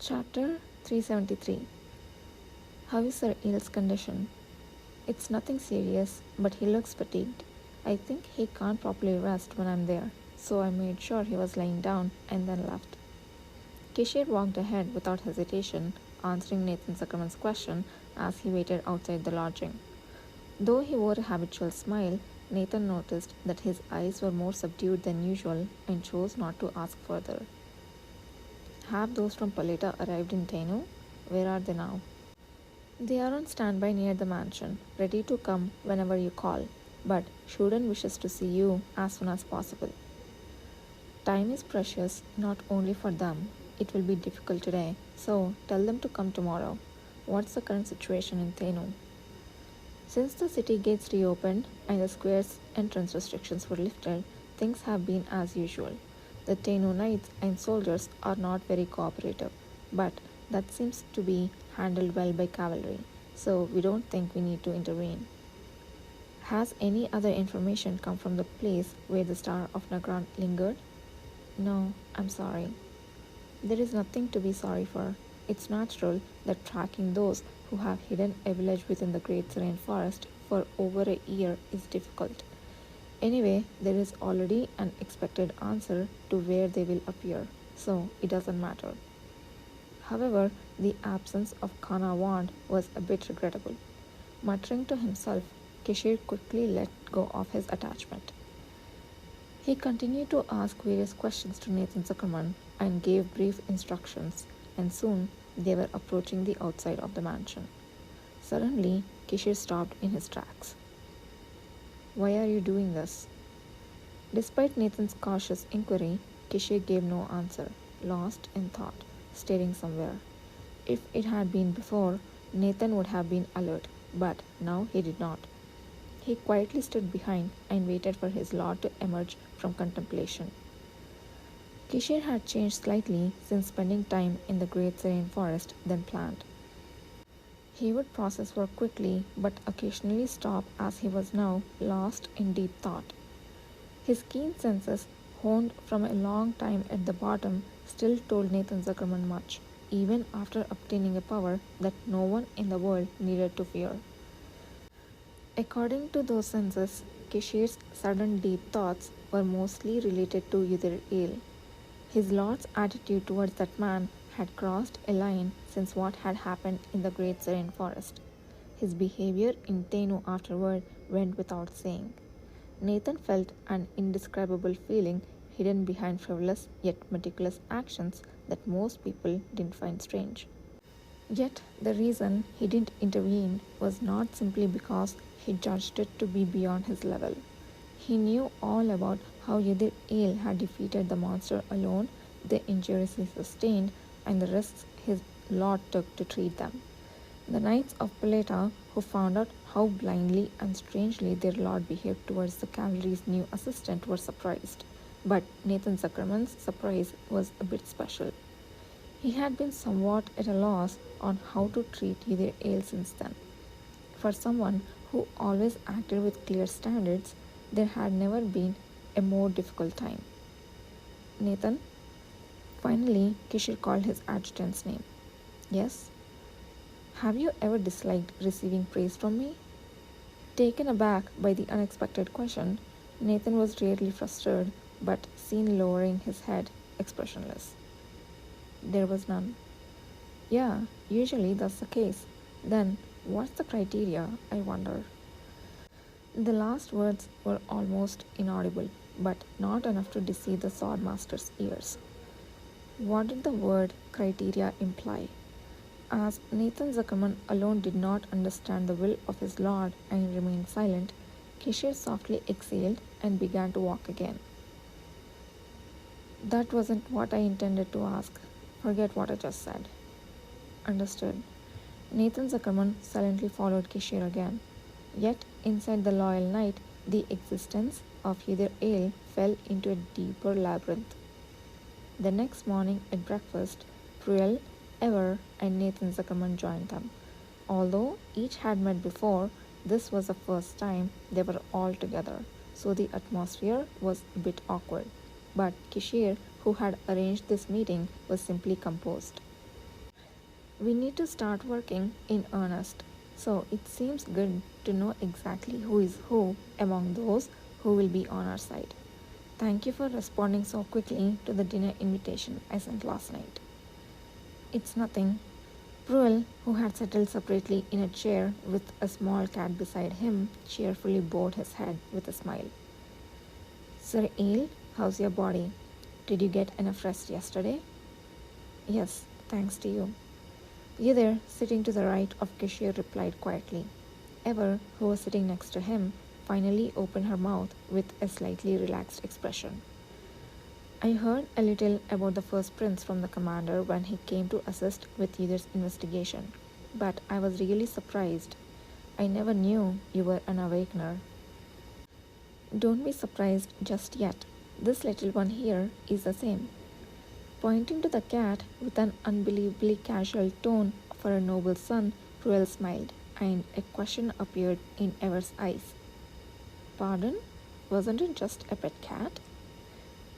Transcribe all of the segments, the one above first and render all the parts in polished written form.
Chapter 373. How is Sir Eel's condition? It's nothing serious, but he looks fatigued. I think he can't properly rest when I'm there, so I made sure he was lying down and then left. Kishir walked ahead without hesitation, answering Nathan Zuckerman's question as he waited outside the lodging. Though he wore a habitual smile, Nathan noticed that his eyes were more subdued than usual and chose not to ask further. Have those from Paleta arrived in Tainu? Where are they now? They are on standby near the mansion, ready to come whenever you call, but Shudan wishes to see you as soon as possible. Time is precious not only for them. It will be difficult today, so tell them to come tomorrow. What's the current situation in Tainu? Since the city gates reopened and the square's entrance restrictions were lifted, things have been as usual. The Tainu knights and soldiers are not very cooperative, but that seems to be handled well by cavalry, so we don't think we need to intervene. Has any other information come from the place where the Star of Nagran lingered? No, I'm sorry. There is nothing to be sorry for. It's natural that tracking those who have hidden a village within the Great Serene Forest for over a year is difficult. Anyway, there is already an expected answer to where they will appear, so it doesn't matter. However, the absence of Kana Wand was a bit regrettable. Muttering to himself, Kishir quickly let go of his attachment. He continued to ask various questions to Nathan Zuckerman and gave brief instructions, and soon they were approaching the outside of the mansion. Suddenly, Kishir stopped in his tracks. Why are you doing this? Despite Nathan's cautious inquiry, Kishir gave no answer, lost in thought, staring somewhere. If it had been before, Nathan would have been alert, but now he did not. He quietly stood behind and waited for his lord to emerge from contemplation. Kishir had changed slightly since spending time in the Great Serene Forest than planned. He would process work quickly but occasionally stop as he was now lost in deep thought. His keen senses, honed from a long time at the bottom, still told Nathan Zuckerman much, even after obtaining a power that no one in the world needed to fear. According to those senses, Kishir's sudden deep thoughts were mostly related to Yudir El. His lord's attitude towards that man had crossed a line since what had happened in the Great Serene Forest. His behavior in Tainu afterward went without saying. Nathan felt an indescribable feeling hidden behind frivolous yet meticulous actions that most people didn't find strange. Yet the reason he didn't intervene was not simply because he judged it to be beyond his level. He knew all about how Yudir El had defeated the monster alone, the injuries he sustained, and the risks his lord took to treat them. The knights of Paleta, who found out how blindly and strangely their lord behaved towards the cavalry's new assistant, were surprised. But Nathan Zuckerman's surprise was a bit special. He had been somewhat at a loss on how to treat Yudir El since then. For someone who always acted with clear standards, there had never been a more difficult time. Nathan? Finally, Kishir called his adjutant's name. Yes? Have you ever disliked receiving praise from me? Taken aback by the unexpected question, Nathan was rarely frustrated, but seen lowering his head, expressionless. There was none. Yeah, usually that's the case. Then, what's the criteria, I wonder? The last words were almost inaudible, but not enough to deceive the swordmaster's ears. What did the word criteria imply? As Nathan Zuckerman alone did not understand the will of his lord and remained silent, Kishir softly exhaled and began to walk again. That wasn't what I intended to ask. Forget what I just said. Understood. Nathan Zuckerman silently followed Kishir again. Yet, inside the loyal knight, the existence of Yudir El fell into a deeper labyrinth. The next morning at breakfast, Pruel, Ever, and Nathan Zuckerman joined them. Although each had met before, this was the first time they were all together, so the atmosphere was a bit awkward. But Kishir, who had arranged this meeting, was simply composed. We need to start working in earnest. So it seems good to know exactly who is who among those who will be on our side. Thank you for responding so quickly to the dinner invitation I sent last night. It's nothing. Pruel, who had settled separately in a chair with a small cat beside him, cheerfully bowed his head with a smile. Sir Ale, how's your body? Did you get enough rest yesterday? Yes, thanks to you. Either, sitting to the right of Kishir, replied quietly. Ever, who was sitting next to him, finally opened her mouth with a slightly relaxed expression. I heard a little about the first prince from the commander when he came to assist with Yidhir's investigation, but I was really surprised. I never knew you were an awakener. Don't be surprised just yet. This little one here is the same. Pointing to the cat with an unbelievably casual tone for a noble son, Pruel smiled, and a question appeared in Ever's eyes. Pardon? Wasn't it just a pet cat?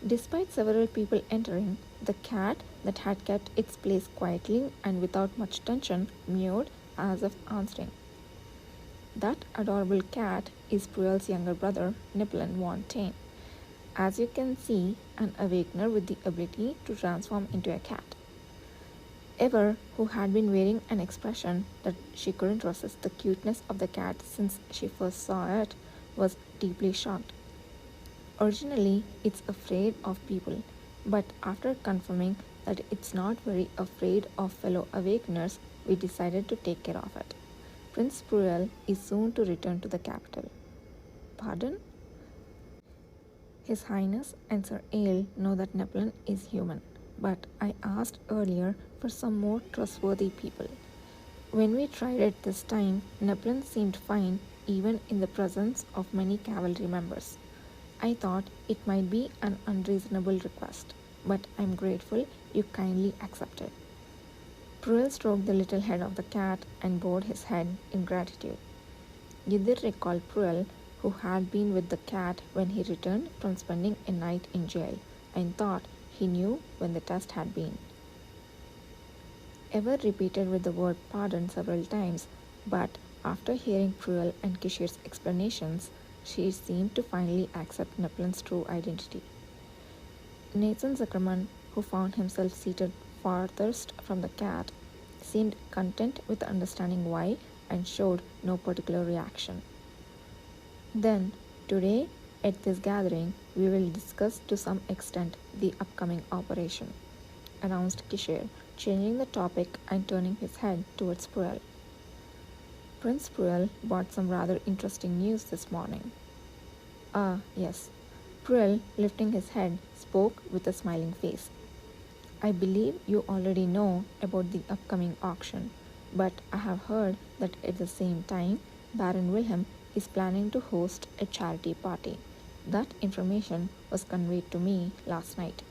Despite several people entering, the cat that had kept its place quietly and without much tension mewed as if answering. That adorable cat is Pruel's younger brother, Nipelin von Tane. As you can see, an awakener with the ability to transform into a cat. Ever, who had been wearing an expression that she couldn't resist the cuteness of the cat since she first saw it, was deeply shocked. Originally, it's afraid of people, but after confirming that it's not very afraid of fellow awakeners, we decided to take care of it. Prince Pruel is soon to return to the capital. Pardon? His Highness and Sir Ale know that Neplin is human, but I asked earlier for some more trustworthy people. When we tried it this time, Neplin seemed fine even in the presence of many cavalry members. I thought it might be an unreasonable request, but I'm grateful you kindly accepted. Pruel stroked the little head of the cat and bowed his head in gratitude. Yidhir recalled Pruel, who had been with the cat when he returned from spending a night in jail, and thought he knew when the test had been. Ever repeated with the word pardon several times, but after hearing Pruel and Kishir's explanations, she seemed to finally accept Neplin's true identity. Nathan Zuckerman, who found himself seated farthest from the cat, seemed content with understanding why and showed no particular reaction. Then, today, at this gathering, we will discuss to some extent the upcoming operation, announced Kishir, changing the topic and turning his head towards Pruel. Prince Pruel brought some rather interesting news this morning. Ah, yes. Pruel, lifting his head, spoke with a smiling face. I believe you already know about the upcoming auction, but I have heard that at the same time, Baron Wilhelm is planning to host a charity party. That information was conveyed to me last night.